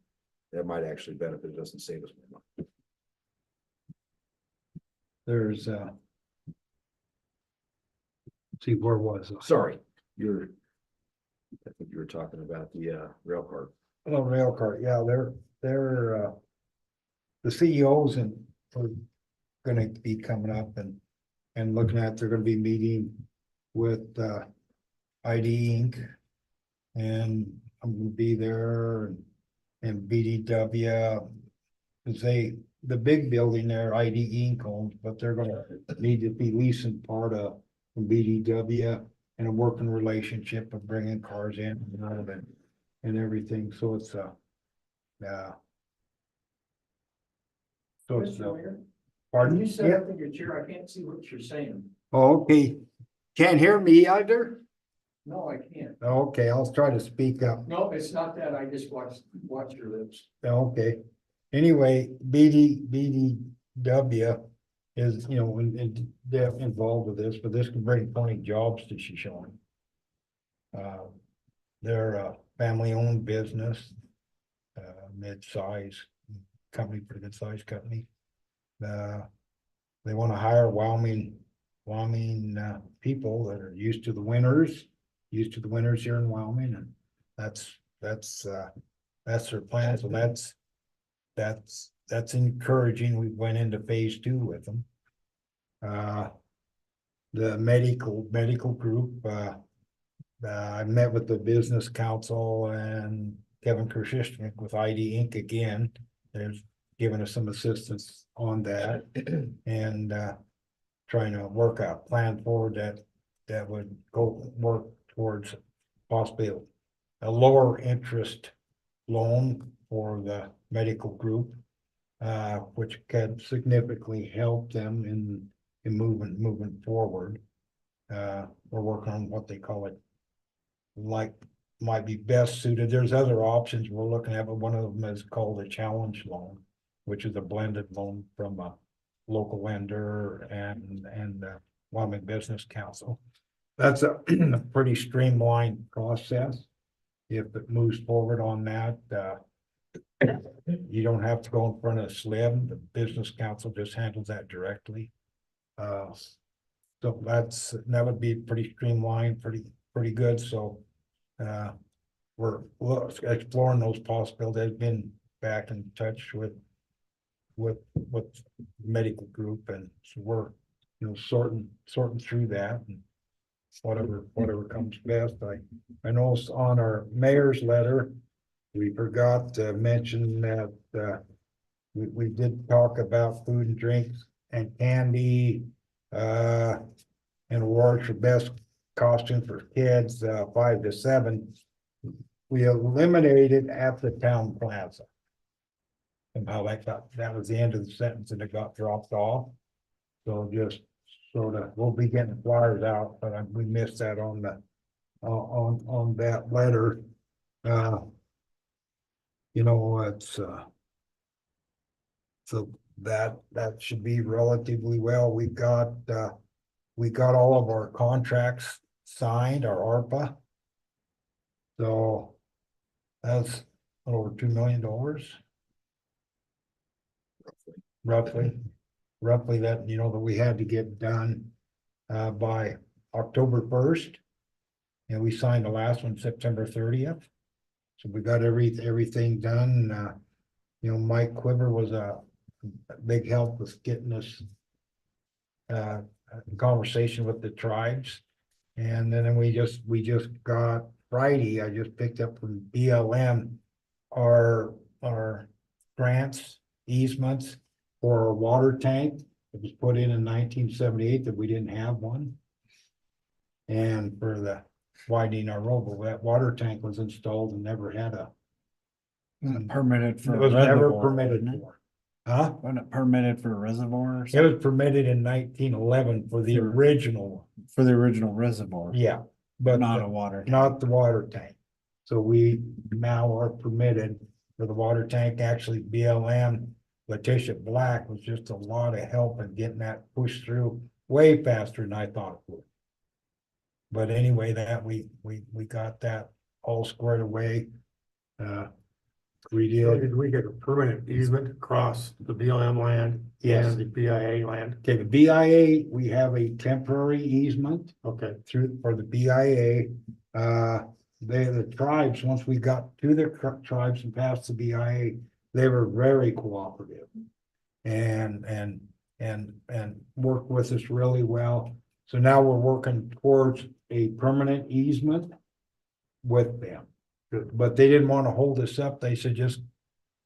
that might actually benefit. It doesn't save us more money. There's see, where was it? Sorry, I think you were talking about the rail car. Oh, rail car, yeah, they're the CEOs and are gonna be coming up and looking at, they're gonna be meeting with ID Inc. And I'm gonna be there and BDW. Cause the big building there, ID Inc. owns, but they're gonna need to be leasing part of from BDW and a working relationship of bringing cars in and out of it and everything. So it's pardon? You sit up in your chair, I can't see what you're saying. Oh, okay. Can't hear me either? No, I can't. Okay, I'll try to speak up. No, it's not that. I just watch your lips. Okay. Anyway, BDW is, they're involved with this, but this can bring 20 jobs to Shoshoni. They're a family-owned business, mid-size company, pretty good size company. They want to hire Wyoming people that are used to the winters here in Wyoming, and that's their plan. So that's encouraging. We went into phase 2 with them. The medical group, I met with the business council and Kevin Kershishnik with ID Inc. again. There's given us some assistance on that and trying to work out a plan forward that would work towards possibly a lower interest loan for the medical group, which can significantly help them in moving forward. We're working on what they call it, like might be best suited. There's other options we're looking at, but one of them is called a challenge loan, which is a blended loan from a local lender and Wyoming Business Council. That's a pretty streamlined process. If it moves forward on that, you don't have to go in front of SLIM. The Business Council just handles that directly. So that would be pretty streamlined, pretty good. So we're exploring those possibilities. Been back in touch with with medical group, and so we're, sorting through that and whatever comes best. I noticed on our mayor's letter, we forgot to mention that, we did talk about food and drinks and candy, and awards for best costume for kids, 5 to 7. We eliminated at the town plaza. Somehow that was the end of the sentence and it got dropped off. So just sort of, we'll be getting flyers out, but we missed that on the, on that letter. It's, so that should be relatively well. We got all of our contracts signed, our ARPA. So that's over $2 million. Roughly that, that we had to get done by October 1st. And we signed the last one September 30th. So we got everything done. Mike Quiver was a big help with getting us conversation with the tribes. And then we just got Friday, I just picked up from BLM our grants, easements for a water tank. It was put in 1978 that we didn't have one. And for the widening our road, but that water tank was installed and never had Permitted it for a was never reservoir, permitted wasn't it? for. Huh? Wasn't it permitted for a reservoir or It something? was permitted in 1911 for the Sure. original, For the original reservoir, yeah, but not a water. tank. not the water tank. So we now are permitted for the water tank. Actually, BLM, Letitia Black was just a lot of help in getting that pushed through way faster than I thought it would. But anyway, that we got that all squared away. We So did. did we get a permanent easement across the BLM land? Yes. And the BIA land? Okay, the BIA, we have a temporary easement Okay, for the BIA. The tribes, once we got to the tribes and passed the BIA, they were very cooperative. And worked with us really well. So now we're working towards a permanent easement with them. But they didn't want to hold us up. They said, just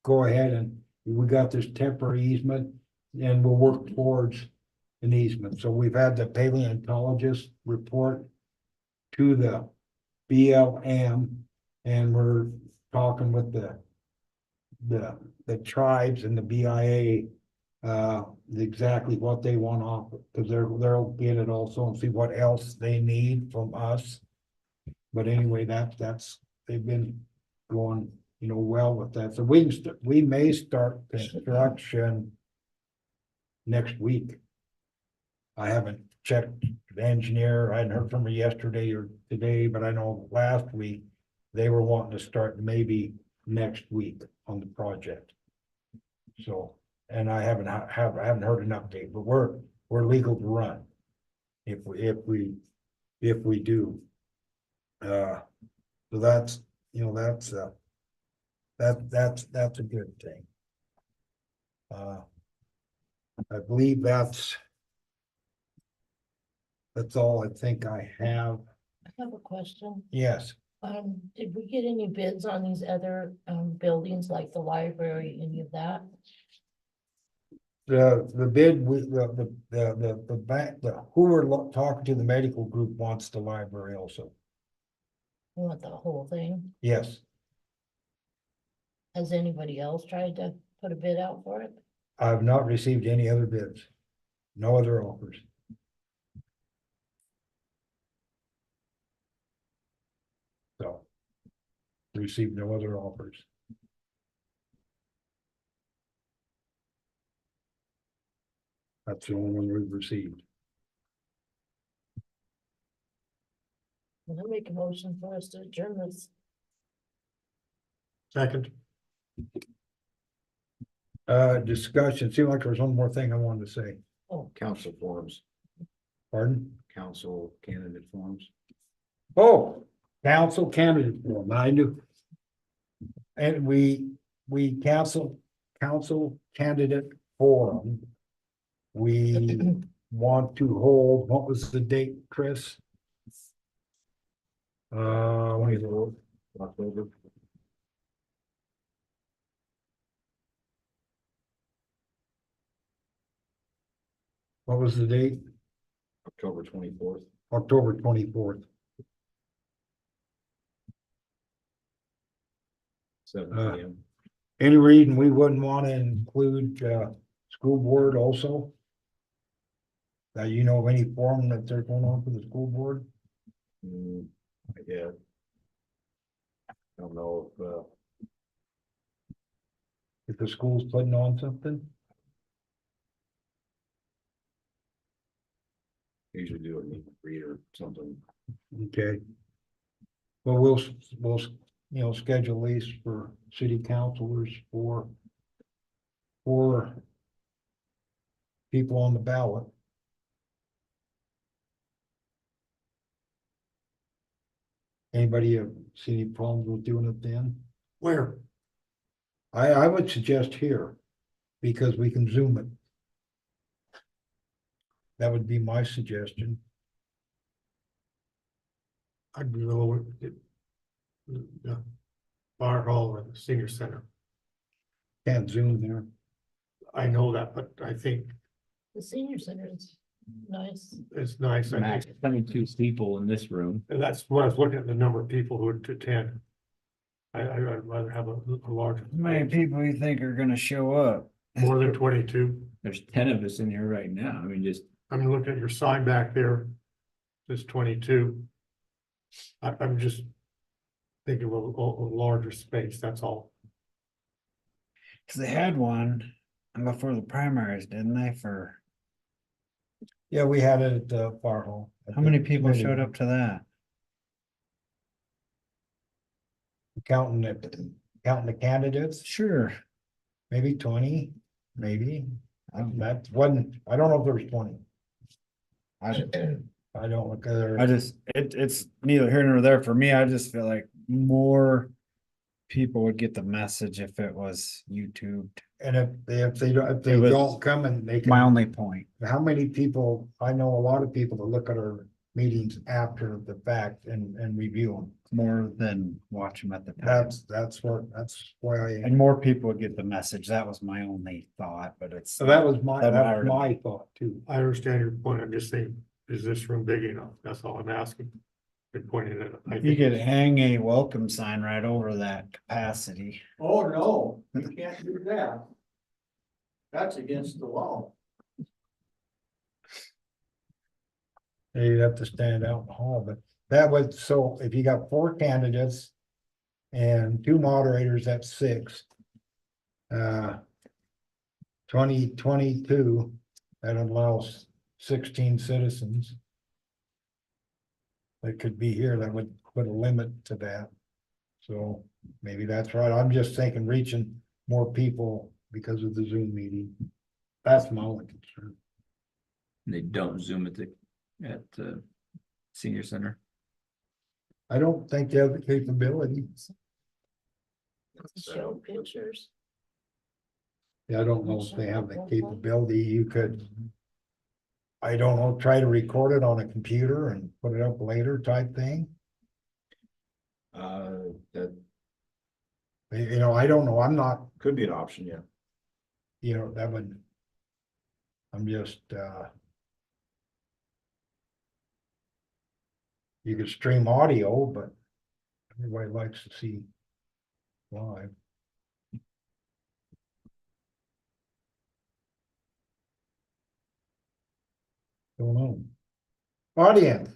go ahead and we got this temporary easement and we'll work towards an easement. So we've had the paleontologist report to the BLM and we're talking with the tribes and the BIA exactly what they want off, because they'll get it also and see what else they need from us. But anyway, that's they've been going, well with that. So we may start construction next week. I haven't checked the engineer. I hadn't heard from her yesterday or today, but I know last week they were wanting to start maybe next week on the project. So, and I haven't heard an update, but we're legal to run if we do. So that's, that's a good thing. I believe that's all I think I have. I have a question. Yes, Did we get any bids on these other, buildings like the library, any of that? the bid, the bank, who we're talking to, the medical group wants the library also. We want the whole thing? Yes, Has anybody else tried to put a bid out for it? I've not received any other bids. No other offers. So. Received no other offers. That's the only one we've received. Well, I'll make a motion for us to adjourn this. second, Discussion, seemed like there was one more thing I wanted to say. Council forms, Pardon? council candidate forms. Oh, council candidate form, I knew. And we council candidate forum. We want to hold, what was the date, Chris? October. What was the date? October 24th. October 24th. 7 p.m. Any reason we wouldn't want to include, school board also? You know of any forum that they're going on for the school board? Yeah. I don't know If the school's putting on something? usually do a meet and greet or something. Okay. Well, we'll, schedule these for city councilors for people on the ballot. Anybody have see any problems with doing it then? Where? I would suggest here, because we can zoom it. That would be my suggestion. I'd be lower. The bar hall or the senior center. Can't zoom there. I know that, but I think The senior center is nice. it's nice. I Max, think, 22 people in this room. and that's when I was looking at the number of people who would attend. I'd rather have a larger. How many people you think are gonna show up? More than 22. There's 10 of us in here right now. I mean, just I'm looking at your sign back there. There's 22. I'm just thinking of a larger space, that's all. Cause they had one before the primaries, didn't they, for, Yeah, we had it at the fire hall. how many people showed up to that? Counting the candidates, Sure. maybe 20, maybe. That wasn't, I don't know if there's 20. I don't look at I just, it's neither here nor there for me. I just feel like more people would get the message if it was YouTubed. And if they It was don't come and they can. My only point. How many people, I know a lot of people that look at our meetings after the fact and review them. More than watch them at the time. That's why I, And more people would get the message. That was my only thought, but it's. so that was my Doesn't matter. thought too. I understand your point, I'm just saying, is this room big enough? That's all I'm asking. Good pointing it. I You think could it's- hang a welcome sign right over that capacity. Oh, no, you can't do that. That's against the law. You'd have to stand out in the hall, but that was, so if you got 4 candidates. And 2 moderators, that's 6. 2022, that allows 16 citizens. That could be here, that would put a limit to that. So maybe that's right, I'm just thinking reaching more people because of the Zoom meeting. That's my only concern. they don't Zoom at the senior center. I don't think they have the capability. Show pictures. Yeah, I don't know if they have the capability, you could. I don't know, try to record it on a computer and put it up later type thing. That I don't know, I'm not, could be an option, yeah. that would. I'm just, you could stream audio, but everybody likes to see live. Don't know. Audience.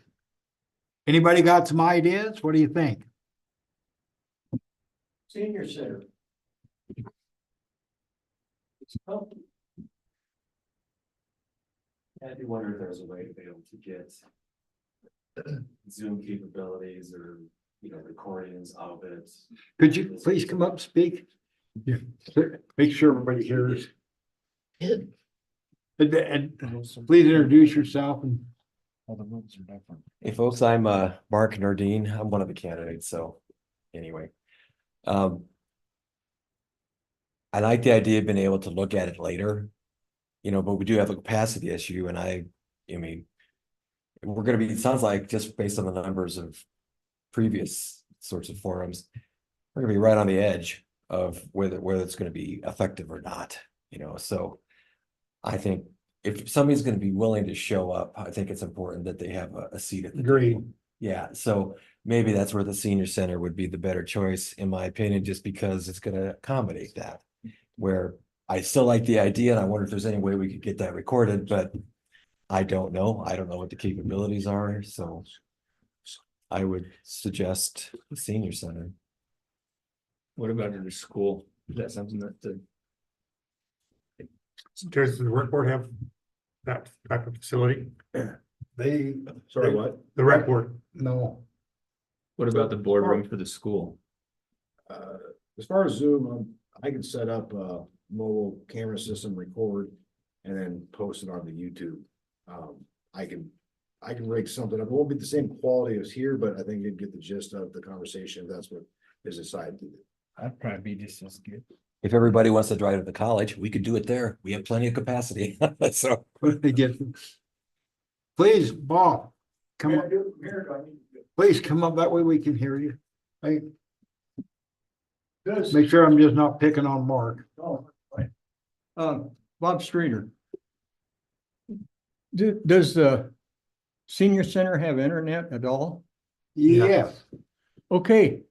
Anybody got some ideas? What do you think? Senior center. I do wonder if there's a way to be able to get Zoom capabilities or, recordings of it. Could you please come up, speak? Yeah, make sure everybody hears. And please introduce yourself and. All the rules are different. Hey folks, I'm Mark Nardine. I'm one of the candidates, so anyway. I like the idea of being able to look at it later. You know, but we do have a capacity issue and I mean. We're gonna be, it sounds like just based on the numbers of previous sorts of forums. We're gonna be right on the edge of whether it's gonna be effective or not, you know, so. I think if somebody's gonna be willing to show up, I think it's important that they have a seat at the Agreed. table. Yeah, so maybe that's where the senior center would be the better choice, in my opinion, just because it's gonna accommodate that. Where I still like the idea and I wonder if there's any way we could get that recorded, but I don't know. I don't know what the capabilities are, so I would suggest the senior center. What about in the school? Is that something that Does the rec board have that type of facility? They, Sorry, what? The rec board, no, what about the boardroom for the school? As far as Zoom, I can set up a mobile camera system, record, and then post it onto YouTube. I can rig something up. It won't be the same quality as here, but I think you'd get the gist of the conversation. That's what is decided to do. That'd probably be just as good. If everybody wants to drive to the college, we could do it there. We have plenty of capacity, so. they get. Please, Bob, come up, please come up, that way we can hear you. Hey, make sure I'm just not picking on Mark. Bob Streeter. Does the senior center have internet at all? Yes, Okay.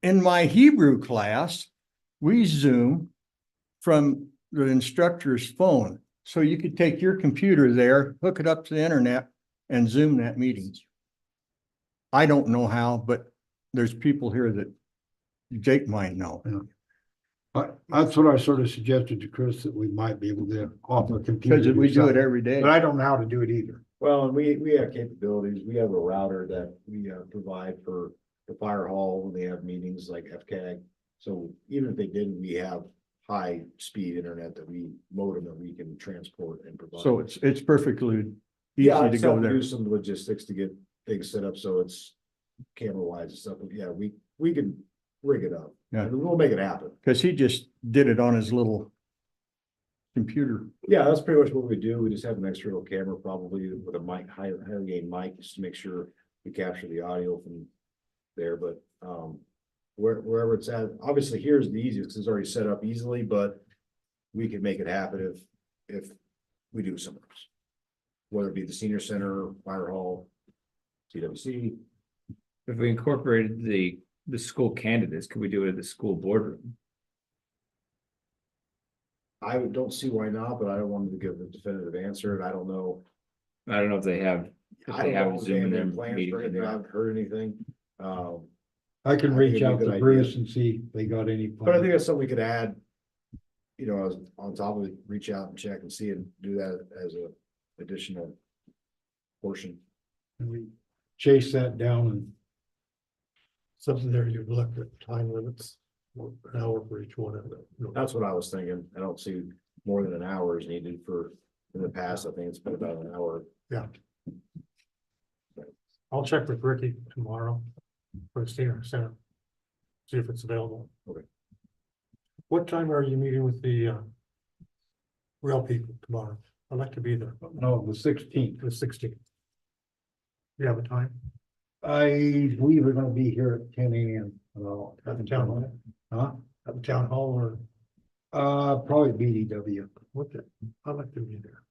In my Hebrew class, we Zoom from the instructor's phone. So you could take your computer there, hook it up to the internet and Zoom that meeting. I don't know how, but there's people here that Jake might know. that's what I sort of suggested to Chris, that we might be able to offer a computer. Because we do it every day. But I don't know how to do it either. Well, and we have capabilities. We have a router that we provide for the fire hall when they have meetings like FCAG. So even if they didn't, we have high speed internet modem that we can transport and provide. So it's perfectly easy Yeah, I to just go have to there. do some logistics to get things set up so it's camera wise and stuff. But yeah, we can rig it up. Yeah. And we'll make it happen. Because he just did it on his little computer. Yeah, that's pretty much what we do. We just have an external camera probably with a mic, higher gain mic, just to make sure we capture the audio from there, but wherever it's at, obviously here's the easiest because it's already set up easily, but we can make it happen if we do something else. Whether it be the senior center, fire hall, TWC. If we incorporated the school candidates, could we do it at the school boardroom? I don't see why not, but I don't want to give a definitive answer, and I don't know. I don't know if they have, if I they don't know have if they Zoom in have their any plans meeting. for anything. I haven't heard anything. I can I reach think it'd out be a to good Bruce idea. and see if they got any. But I think that's something we could add. You know, as on top of it, reach out and check and see and do that as a additional portion. We chase that down and something there you've looked at time limits, an hour for each one of them. That's what I was thinking. I don't see more than an hour is needed for, in the past, I think it's been about an hour. Yeah. I'll check with Ricky tomorrow for the senior center. See if it's available. Okay. What time are you meeting with the rail people tomorrow? I'd like to be there. no, the 16th. The 16th. You have a time? I believe we're gonna be here at 10 AM. At the town hall? Huh? At the town hall or Probably BDW. what? I'd like to be there.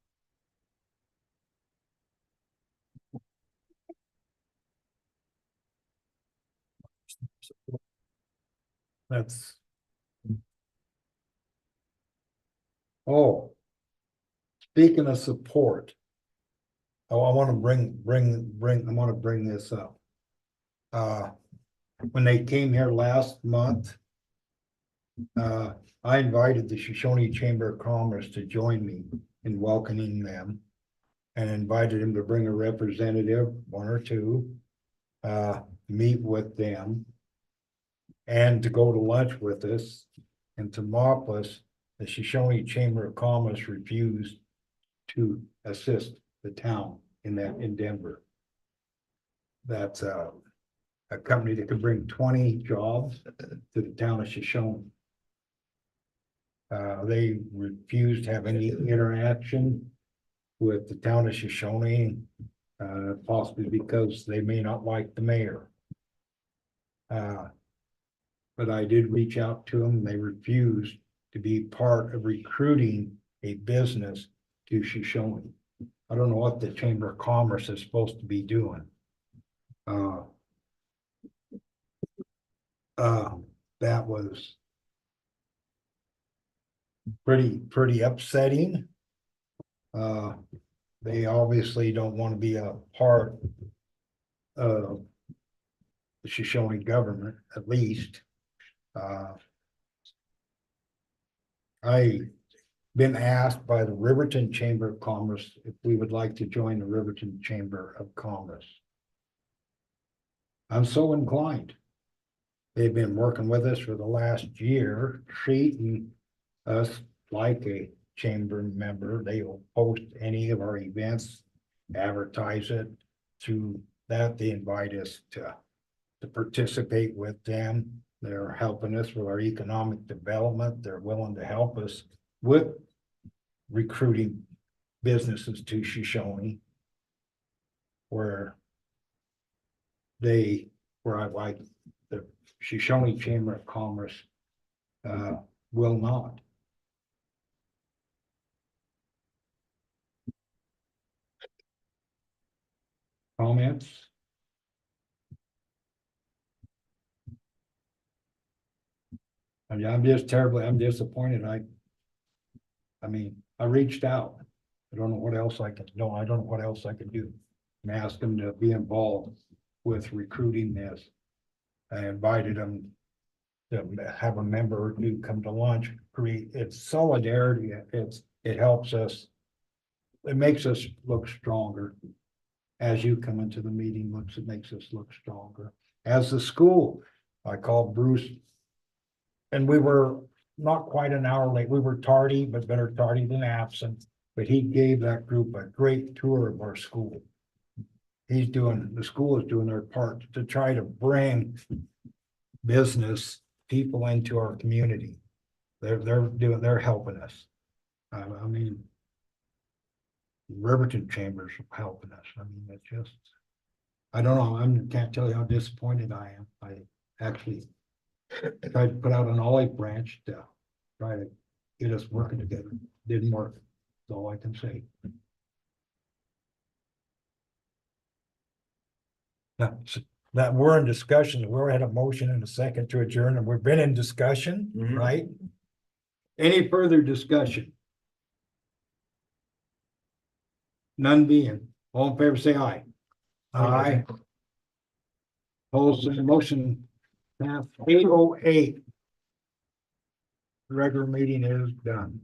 That's, Oh. Speaking of support. Oh, I wanna I wanna bring this up. When they came here last month. I invited the Shoshoni Chamber of Commerce to join me in welcoming them. And invited them to bring a representative, one or two. Meet with them. And to go to lunch with us. And to mop us, the Shoshoni Chamber of Commerce refused to assist the town in Denver. That's a company that could bring 20 jobs to the town of Shoshone. They refused to have any interaction with the town of Shoshoni, possibly because they may not like the mayor. But I did reach out to them. They refused to be part of recruiting a business to Shoshoni. I don't know what the Chamber of Commerce is supposed to be doing. That was pretty upsetting. They obviously don't want to be a part of the Shoshone government, at least. I been asked by the Riverton Chamber of Commerce if we would like to join the Riverton Chamber of Commerce. I'm so inclined. They've been working with us for the last year, treating us like a chamber member. They will post any of our events, advertise it. Through that, they invite us to participate with them. They're helping us with our economic development. They're willing to help us with recruiting businesses to Shoshone. Where I like the Shoshone Chamber of Commerce will not. Comments? I mean, I'm disappointed. I mean, I reached out. I don't know what else I can do. And ask them to be involved with recruiting this. I invited them to have a member or two come to lunch. It's solidarity. It helps us. It makes us look stronger. As you come into the meeting, it makes us look stronger. As the school, I called Bruce. And we were not quite an hour late. We were tardy, but better tardy than absent. But he gave that group a great tour of our school. The school is doing their part to try to bring business people into our community. They're helping us. I mean, Riverton Chambers helping us. I mean, it's just, I don't know. I can't tell you how disappointed I am. I actually tried to put out an olive branch to try to get us working together. Didn't work. That's all I can say. Now, that we're in discussion. We had a motion and a second to adjourn, and we've been in discussion, right? Any further discussion? None being. All in favor, say aye. Aye. Opposed, the motion passed 8:08. Regular meeting is done.